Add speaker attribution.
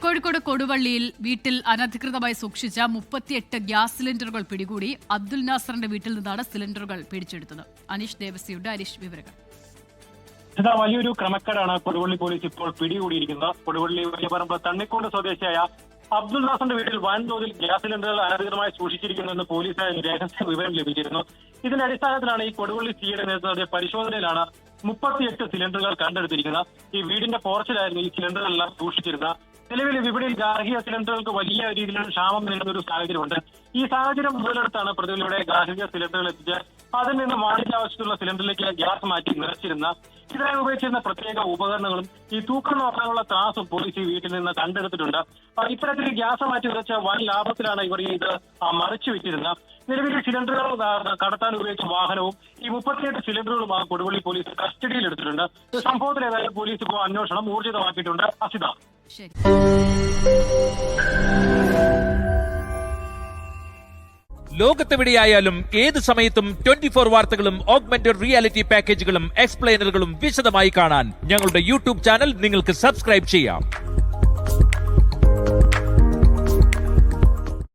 Speaker 1: കോഴിക്കോട് കൊടുവള്ളിയിൽ വീട്ടിൽ അനധികൃതമായി സൂക്ഷിച്ച 38 ഗ്യാസ് സിലിണ്ടറുകൾ പിടികൂടി. അബ്ദുൽ നാസറിന്റെ വീട്ടിൽ നിന്നാണ് സിലിണ്ടറുകൾ പിടിച്ചെടുത്തത്. അനീഷ് ദേവസിയുടെ വിവരങ്ങൾ.
Speaker 2: വലിയൊരു ക്രമക്കേടാണ് കൊടുവള്ളി പോലീസ് ഇപ്പോൾ പിടികൂടിയിരിക്കുന്നത്. കൊടുവള്ളി വലിയപറമ്പ് തണ്ണിക്കോട് സ്വദേശിയായ അബ്ദുൽ നാസറിന്റെ വീട്ടിൽ വൻതോതിൽ ഗ്യാസ് സിലിണ്ടറുകൾ അനധികൃതമായി സൂക്ഷിച്ചിരിക്കുന്നുവെന്ന് പോലീസിന് രഹസ്യ വിവരം ലഭിച്ചിരുന്നു. ഇതിന്റെ അടിസ്ഥാനത്തിലാണ് ഈ കൊടുവള്ളി സിയുടെ നേതൃത്വത്തിലെ പരിശോധനയിലാണ് 38 സിലിണ്ടറുകൾ കണ്ടെടുത്തിരിക്കുന്നത്. ഈ വീടിന്റെ പോർച്ചിലായിരുന്നു ഈ സിലിണ്ടറുകളെല്ലാം സൂക്ഷിച്ചിരുന്നത്. നിലവിൽ വിപണിയിൽ ഗാർഹിക സിലിണ്ടറുകൾക്ക് വലിയ രീതിയിലുള്ള ക്ഷാമം നേരിടുന്ന ഒരു സാഹചര്യമുണ്ട്. ഈ സാഹചര്യം മുതലെടുത്താണ് പ്രതികളിലൂടെ ഗാർഹിക സിലിണ്ടറുകൾ എത്തിച്ച് അതിൽ നിന്ന് വാണിജ്യാവശ്യത്തിലുള്ള സിലിണ്ടറിലേക്ക് ഗ്യാസ് മാറ്റി നിറച്ചിരുന്ന ഇതിനായി ഉപയോഗിച്ചിരുന്ന പ്രത്യേക ഉപകരണങ്ങളും ഈ തൂക്കം നോക്കാനുള്ള ത്രാസും പോലീസ് ഈ വീട്ടിൽ നിന്ന് കണ്ടെടുത്തിട്ടുണ്ട്. ഇത്തരത്തിൽ ഗ്യാസ് മാറ്റി നിറച്ച വൻ ലാഭത്തിലാണ് ഇവർ ഇത് മറിച്ചു വിറ്റിരുന്നത്. നിലവിൽ സിലിണ്ടറുകൾ കടത്താൻ ഉപയോഗിച്ച വാഹനവും ഈ 38 സിലിണ്ടറുകളും കൊടുവള്ളി പോലീസ് കസ്റ്റഡിയിൽ എടുത്തിട്ടുണ്ട്. സംഭവത്തിൽ ഏതായാലും പോലീസ് ഇപ്പോൾ അന്വേഷണം ഊർജിതമാക്കിയിട്ടുണ്ട്. അസിത.
Speaker 3: ലോകത്തെവിടെയായാലും ഏത് സമയത്തും 24 വാർത്തകളും ഓഗ്മെന്റഡ് റിയാലിറ്റി പാക്കേജുകളും എക്സ്പ്ലെയിനറുകളും വിശദമായി കാണാൻ ഞങ്ങളുടെ യൂട്യൂബ് ചാനൽ നിങ്ങൾക്ക് സബ്സ്ക്രൈബ് ചെയ്യാം.